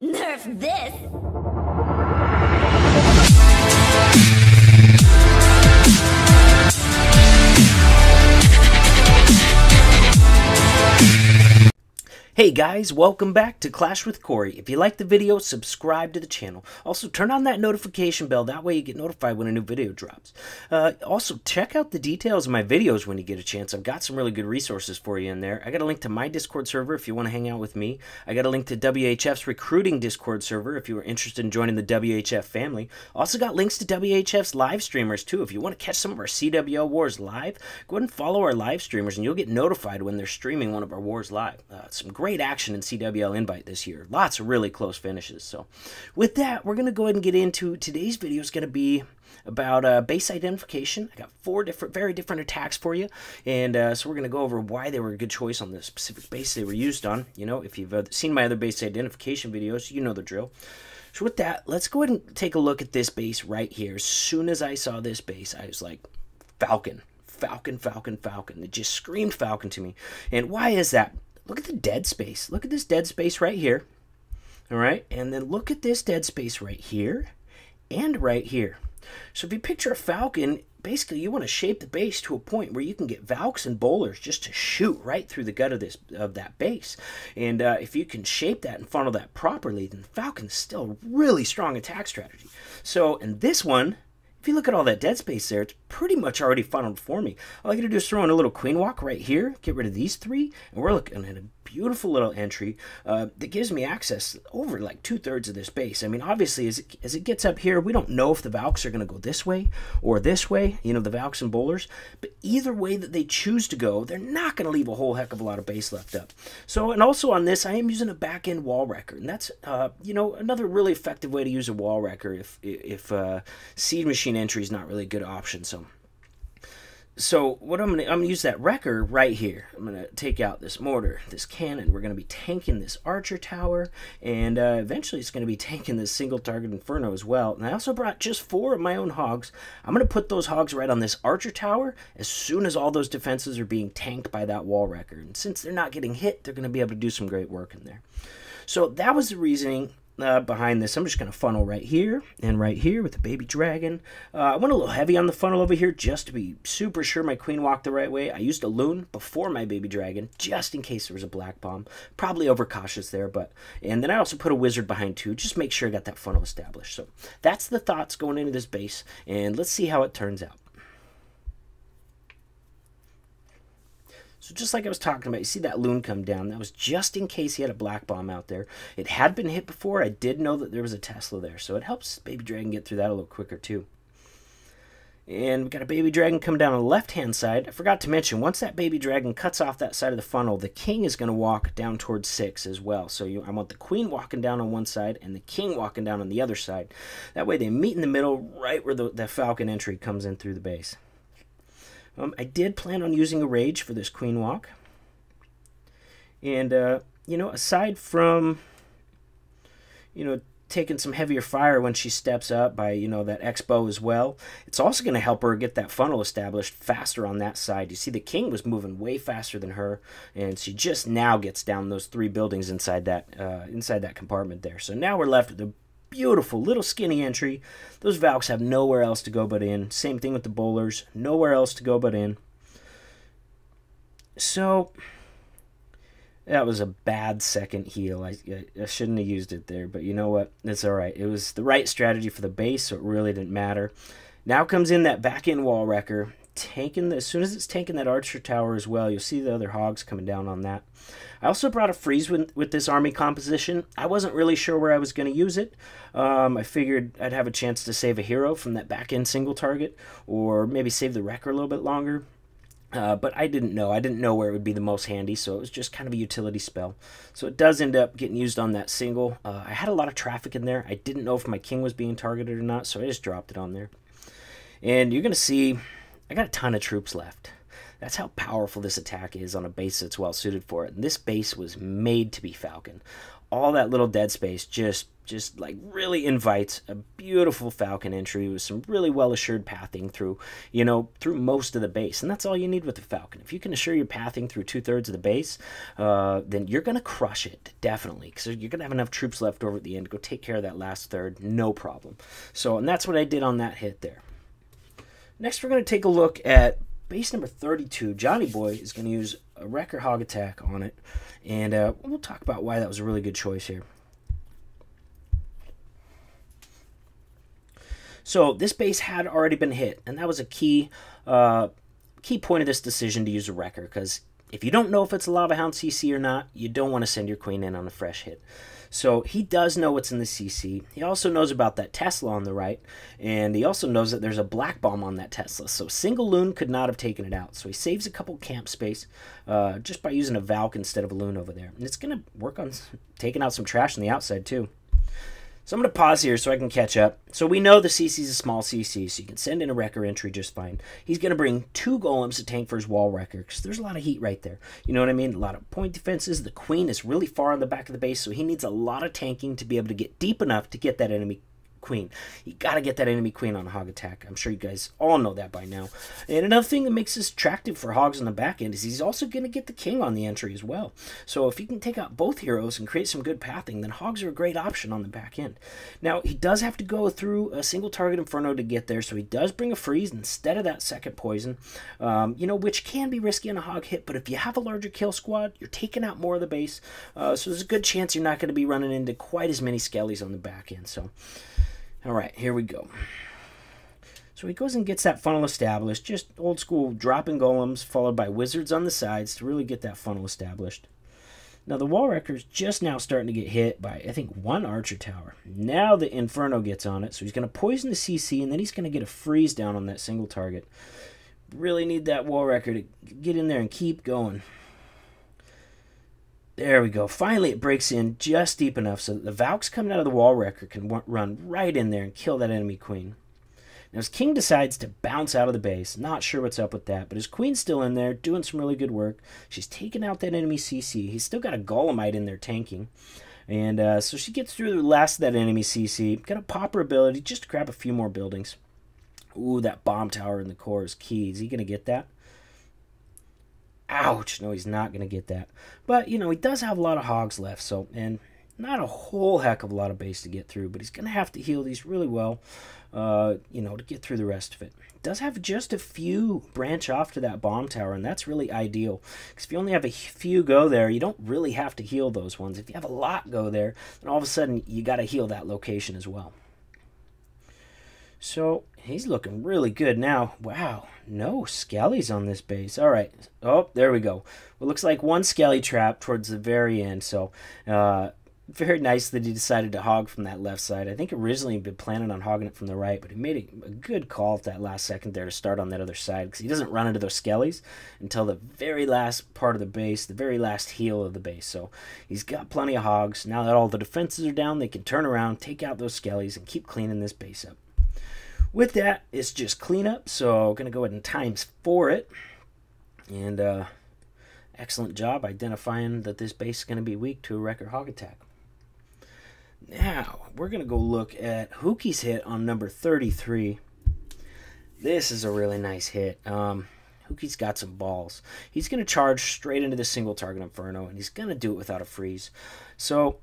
Nerf this! Hey guys, welcome back to Clash with Corey. If you like the video, subscribe to the channel. Also, turn on that notification bell. That way you get notified when a new video drops. Also, check out the details of my videos when you get a chance. I've got some really good resources for you in there. I got a link to my Discord server if you want to hang out with me. I got a link to WHF's recruiting Discord server if you are interested in joining the WHF family. Also got links to WHF's live streamers too. If you want to catch some of our CWL wars live, go ahead and follow our live streamers and you'll get notified when they're streaming one of our wars live. Some great action in CWL Invite this year. Lots of really close finishes. So with that, we're going to go ahead and get into today's video. Is going to be about base identification. I got 4 very different attacks for you, and so we're going to go over why they were a good choice on the specific base they were used on. You know, if you've seen my other base identification videos, you know the drill. So with that, let's go ahead and take a look at this base right here. As soon as I saw this base, I was like, Falcon, Falcon, Falcon, Falcon. It just screamed Falcon to me. And why is that? Look at the dead space. Look at this dead space right here. All right. And then look at this dead space right here and right here. So if you picture a Falcon, basically you want to shape the base to a point where you can get Valks and bowlers just to shoot right through the gut of that base. And if you can shape that and funnel that properly, then Falcon's still a really strong attack strategy. So in this one, if you look at all that dead space there, it's pretty much already funneled for me. All I got to do is throw in a little queen walk right here, get rid of these 3, and we're looking at a beautiful little entry that gives me access over like 2/3 of this base. I mean, obviously, as it gets up here, we don't know if the Valks are going to go this way or this way, you know, the Valks and bowlers. But either way that they choose to go, they're not going to leave a whole heck of a lot of base left up. So, and also on this, I am using a back-end wall wrecker, and that's, you know, another really effective way to use a wall wrecker if seed machine entry is not really a good option. So what I'm gonna use that wrecker right here. I'm gonna take out this mortar, this cannon. We're gonna be tanking this archer tower, and eventually it's gonna be tanking this single target inferno as well. And I also brought just 4 of my own hogs. I'm gonna put those hogs right on this archer tower as soon as all those defenses are being tanked by that wall wrecker. And since they're not getting hit, they're gonna be able to do some great work in there. So that was the reasoning behind this. I'm just going to funnel right here and right here with the baby dragon. I went a little heavy on the funnel over here just to be super sure my queen walked the right way. I used a loon before my baby dragon just in case there was a black bomb. Probably overcautious there, and then I also put a wizard behind too, just make sure I got that funnel established. So that's the thoughts going into this base, and let's see how it turns out. So just like I was talking about, you see that loon come down. That was just in case he had a black bomb out there. It had been hit before. I did know that there was a Tesla there, so it helps Baby Dragon get through that a little quicker too. And we got a Baby Dragon come down on the left-hand side. I forgot to mention, once that Baby Dragon cuts off that side of the funnel, the King is going to walk down towards 6 as well. So I want the Queen walking down on one side and the King walking down on the other side. That way they meet in the middle right where the Falcon entry comes in through the base. I did plan on using a rage for this queen walk. And, you know, aside from, you know, taking some heavier fire when she steps up by, you know, that X-bow as well, it's also going to help her get that funnel established faster on that side. You see the King was moving way faster than her, and she just now gets down those 3 buildings inside that compartment there. So now we're left with a beautiful little skinny entry. Those Valks have nowhere else to go but in. Same thing with the bowlers. Nowhere else to go but in. So that was a bad second heal. I shouldn't have used it there, but you know what? It's all right. It was the right strategy for the base, so it really didn't matter. Now comes in that back-end wall wrecker. As soon as it's taking that archer tower as well, you'll see the other hogs coming down on that. I also brought a freeze with this army composition. I wasn't really sure where I was going to use it. I figured I'd have a chance to save a hero from that back-end single target, or maybe save the wrecker a little bit longer. But I didn't know. I didn't know where it would be the most handy, so it was just kind of a utility spell. So it does end up getting used on that single. I had a lot of traffic in there. I didn't know if my King was being targeted or not, so I just dropped it on there. And you're going to see I got a ton of troops left. That's how powerful this attack is on a base that's well suited for it. And this base was made to be Falcon. all that little dead space just like really invites a beautiful Falcon entry with some really well assured pathing through, through most of the base. And that's all you need with the Falcon. If you can assure your pathing through 2/3 of the base, then you're going to crush it, definitely, because you're going to have enough troops left over at the end to go take care of that last third, no problem. So, and that's what I did on that hit there. Next, we're going to take a look at base number 32. Johnny Boy is going to use a Wrecker Hog attack on it, and we'll talk about why that was a really good choice here. So this base had already been hit, and that was a key point of this decision to use a Wrecker, because if you don't know if it's a Lava Hound CC or not, you don't want to send your queen in on a fresh hit. So he does know what's in the CC. He also knows about that Tesla on the right, and he also knows that there's a black bomb on that Tesla. So single loon could not have taken it out. So he saves a couple camp space just by using a Valk instead of a loon over there. And it's going to work on taking out some trash on the outside too. So I'm going to pause here so I can catch up. So we know the CC is a small CC, so you can send in a Wrecker entry just fine. He's going to bring 2 golems to tank for his wall Wrecker, because there's a lot of heat right there. You know what I mean? A lot of point defenses. The queen is really far on the back of the base, so he needs a lot of tanking to be able to get deep enough to get that enemy queen. You got to get that enemy queen on a hog attack. I'm sure you guys all know that by now. And another thing that makes this attractive for hogs on the back end is he's also going to get the king on the entry as well. So if you can take out both heroes and create some good pathing, then hogs are a great option on the back end. Now, he does have to go through a single target inferno to get there, so he does bring a freeze instead of that second poison, which can be risky on a hog hit, but if you have a larger kill squad, you're taking out more of the base, so there's a good chance you're not going to be running into quite as many skellies on the back end. So all right, here we go. So he goes and gets that funnel established, just old school dropping golems followed by wizards on the sides to really get that funnel established. Now the wall wrecker's just now starting to get hit by, I think, 1 archer tower. Now the inferno gets on it, so he's going to poison the CC, and then he's going to get a freeze down on that single target. Really need that wall wrecker to get in there and keep going. There we go. Finally, it breaks in just deep enough so that the Valks coming out of the wall wrecker can run right in there and kill that enemy queen. Now, his king decides to bounce out of the base. Not sure what's up with that, but his queen's still in there doing some really good work. She's taking out that enemy CC. He's still got a Golemite in there tanking. And so she gets through the last of that enemy CC. Got a pop her ability just to grab a few more buildings. Ooh, that bomb tower in the core is key. Is he going to get that? Ouch. No, he's not going to get that. But, he does have a lot of hogs left, so, and not a whole heck of a lot of base to get through, but he's going to have to heal these really well, to get through the rest of it. Does have just a few branch off to that bomb tower, and that's really ideal, because if you only have a few go there, you don't really have to heal those ones. If you have a lot go there, then all of a sudden you got to heal that location as well. So he's looking really good now. Wow, no skellies on this base. All right. Oh, there we go. Well, looks like 1 skelly trap towards the very end. So very nice that he decided to hog from that left side. I think originally he'd been planning on hogging it from the right, but he made a good call at that last second there to start on that other side, because he doesn't run into those skellies until the very last part of the base, the very last heal of the base. So he's got plenty of hogs. Now that all the defenses are down, they can turn around, take out those skellies, and keep cleaning this base up. With that, it's just cleanup, so I'm going to go ahead and ×4 it. And excellent job identifying that this base is going to be weak to a Wrecker Hog attack. Now, we're going to go look at Hookie's hit on number 33. This is a really nice hit. Hookie's got some balls. He's going to charge straight into the single target Inferno, and he's going to do it without a freeze. So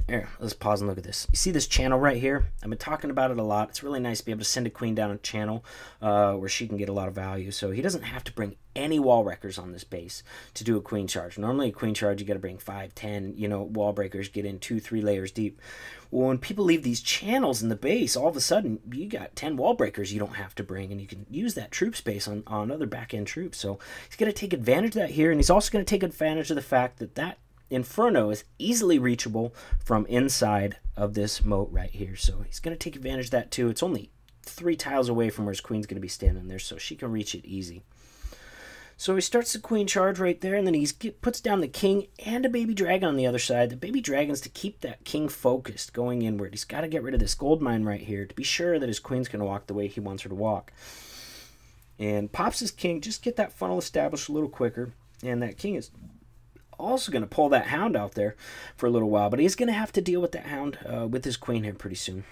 here, let's pause and look at this. You see this channel right here? I've been talking about it a lot. It's really nice to be able to send a queen down a channel where she can get a lot of value. So he doesn't have to bring any wall wreckers on this base to do a queen charge. Normally a queen charge, you got to bring 5, 10, wall breakers, get in 2, 3 layers deep. Well, when people leave these channels in the base, all of a sudden you got 10 wall breakers you don't have to bring, and you can use that troop space on other back-end troops. So he's going to take advantage of that here, and he's also going to take advantage of the fact that that Inferno is easily reachable from inside of this moat right here. So he's going to take advantage of that too. It's only 3 tiles away from where his queen's going to be standing there, so she can reach it easy. So he starts the queen charge right there, and then he puts down the king and a baby dragon on the other side. The baby dragon's to keep that king focused going inward. He's got to get rid of this gold mine right here to be sure that his queen's going to walk the way he wants her to walk. And pops his king, just get that funnel established a little quicker, and that king is also going to pull that hound out there for a little while, but he's going to have to deal with that hound with his queen here pretty soon.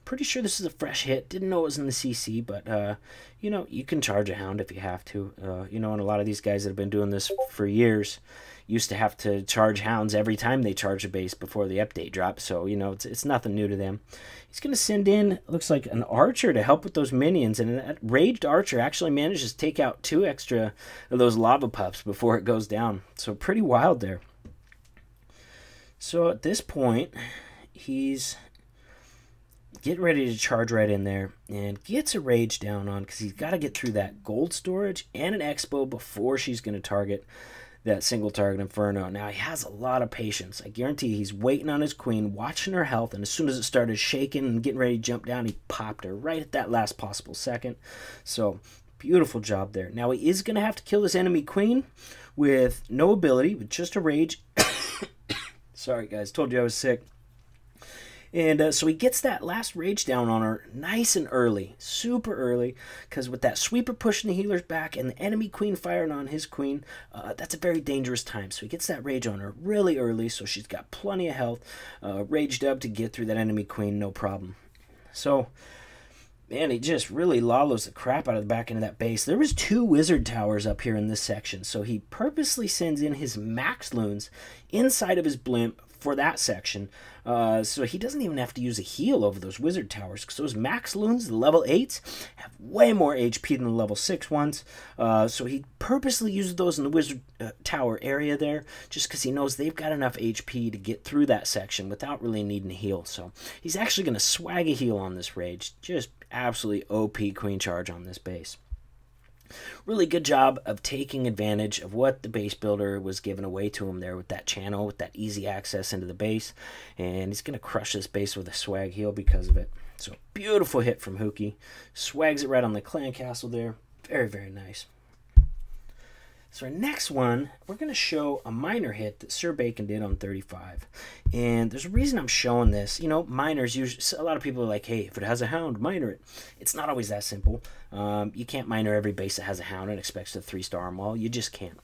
Pretty sure this is a fresh hit. Didn't know it was in the CC, but, you know, you can charge a hound if you have to. You know, and a lot of these guys that have been doing this for years used to have to charge hounds every time they charge a base before the update drops. So, you know, it's nothing new to them. He's going to send in, looks like, an archer to help with those minions. And that raged archer actually manages to take out 2 extra of those lava pups before it goes down. So pretty wild there. So at this point, he's getting ready to charge right in there and gets a rage down on because he's got to get through that gold storage and an expo before she's going to target that single target inferno. Now he has a lot of patience. I guarantee he's waiting on his queen, watching her health, and as soon as it started shaking and getting ready to jump down, he popped her right at that last possible second. So beautiful job there. Now he is going to have to kill this enemy queen with no ability, with just a rage. Sorry guys, told you I was sick. And so he gets that last rage down on her nice and early, super early, because with that sweeper pushing the healers back and the enemy queen firing on his queen, that's a very dangerous time. So he gets that rage on her really early, so she's got plenty of health, raged up to get through that enemy queen, no problem. So, man, he just really lollos the crap out of the back end of that base. There was 2 wizard towers up here in this section, so he purposely sends in his max loons inside of his blimp for that section, so he doesn't even have to use a heal over those wizard towers, because those max loons, the level 8s, have way more HP than the level 6 ones, so he purposely uses those in the wizard tower area there, just because he knows they've got enough HP to get through that section without really needing a heal. So he's actually going to swag a heal on this rage. Just absolutely OP queen charge on this base. Really good job of taking advantage of what the base builder was giving away to him there with that channel, with that easy access into the base. And he's going to crush this base with a swag heal because of it. So beautiful hit from Hookie. Swags it right on the clan castle there. Very, very nice. So our next one, we're going to show a minor hit that Sir Bacon did on 35. And there's a reason I'm showing this. You know, minors, usually, a lot of people are like, hey, if it has a hound, minor it. It's not always that simple. You can't minor every base that has a hound and expects a 3-star arm wall. You just can't.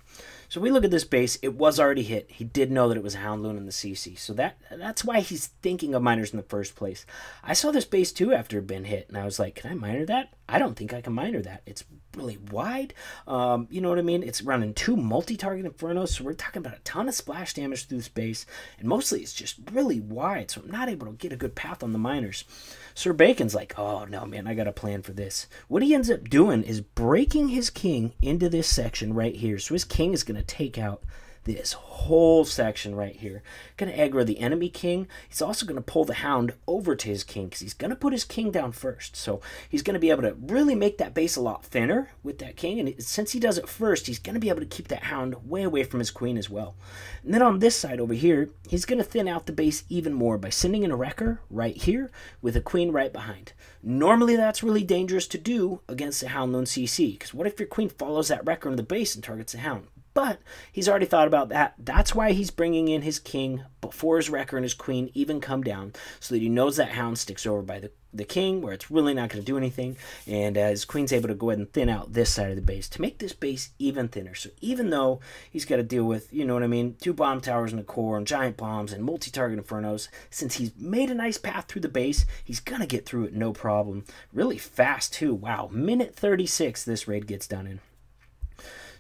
So we look at this base, it was already hit. He did know that it was a hound loon in the CC. So that's why he's thinking of minors in the first place. I saw this base too after it had been hit, and I was like, can I minor that? I don't think I can minor that. It's really wide. You know what I mean? It's running 2 multi-target infernos, so we're talking about a ton of splash damage through this base, and mostly it's just really wide, so I'm not able to get a good path on the minors. Sir Bacon's like, oh no man, I got a plan for this. What he ends up doing is breaking his king into this section right here. So his king is going to take out this whole section right here. Going to aggro the enemy king. He's also going to pull the hound over to his king because he's going to put his king down first. So he's going to be able to really make that base a lot thinner with that king. And since he does it first, he's going to be able to keep that hound way away from his queen as well. And then on this side over here, he's going to thin out the base even more by sending in a wrecker right here with a queen right behind. Normally that's really dangerous to do against the hound loon CC, because what if your queen follows that wrecker into the base and targets the hound? But he's already thought about that. That's why he's bringing in his king before his wrecker and his queen even come down, so that he knows that hound sticks over by the king, where it's really not going to do anything, and his queen's able to go ahead and thin out this side of the base to make this base even thinner. So even though he's got to deal with, you know what I mean, 2 bomb towers in the core and giant bombs and multi-target infernos, since he's made a nice path through the base, he's going to get through it no problem. Really fast too. Wow, minute 36 this raid gets done in.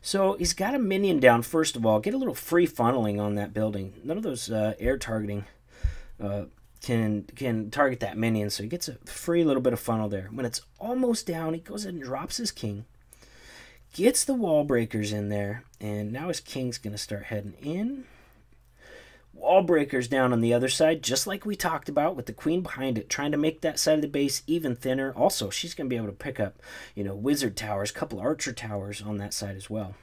So he's got a minion down, first of all. Get a little free funneling on that building. None of those air targeting can target that minion, so he gets a free little bit of funnel there. When it's almost down, he goes ahead and drops his king. Gets the wall breakers in there, and now his king's going to start heading in. Wall breakers down on the other side, just like we talked about, with the queen behind it, trying to make that side of the base even thinner. Also, she's going to be able to pick up, you know, wizard towers, a couple archer towers on that side as well.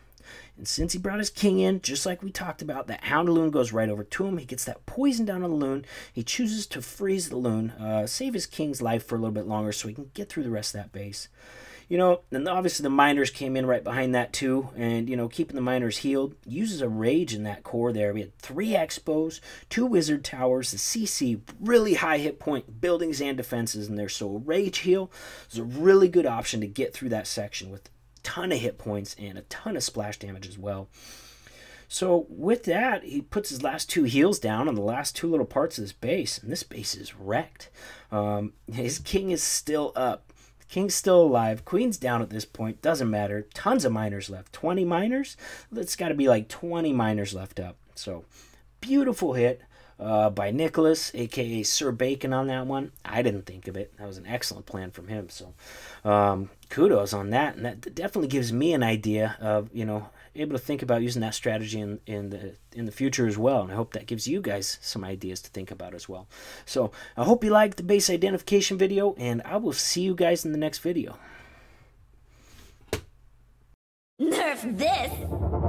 And since he brought his king in, just like we talked about, that hound loon goes right over to him. He gets that poison down on the loon. He chooses to freeze the loon, save his king's life for a little bit longer so he can get through the rest of that base. You know, and obviously the miners came in right behind that too, and, you know, keeping the miners healed. Uses a rage in that core there. We had 3 expos, 2 wizard towers, the CC, really high hit point buildings and defenses in there. So a rage heal is a really good option to get through that section with a ton of hit points and a ton of splash damage as well. So with that, he puts his last 2 heals down on the last 2 little parts of this base, and this base is wrecked. His king is still up. The king's still alive. Queen's down at this point. Doesn't matter. Tons of miners left. 20 miners? It's got to be like 20 miners left up. So beautiful hit by Nicholas, a.k.a. Sir Bacon on that one. I didn't think of it. That was an excellent plan from him. So kudos on that. And that definitely gives me an idea of, you know, able to think about using that strategy in the future as well. And I hope that gives you guys some ideas to think about as well. So I hope you liked the base identification video, and I will see you guys in the next video. Nerf this!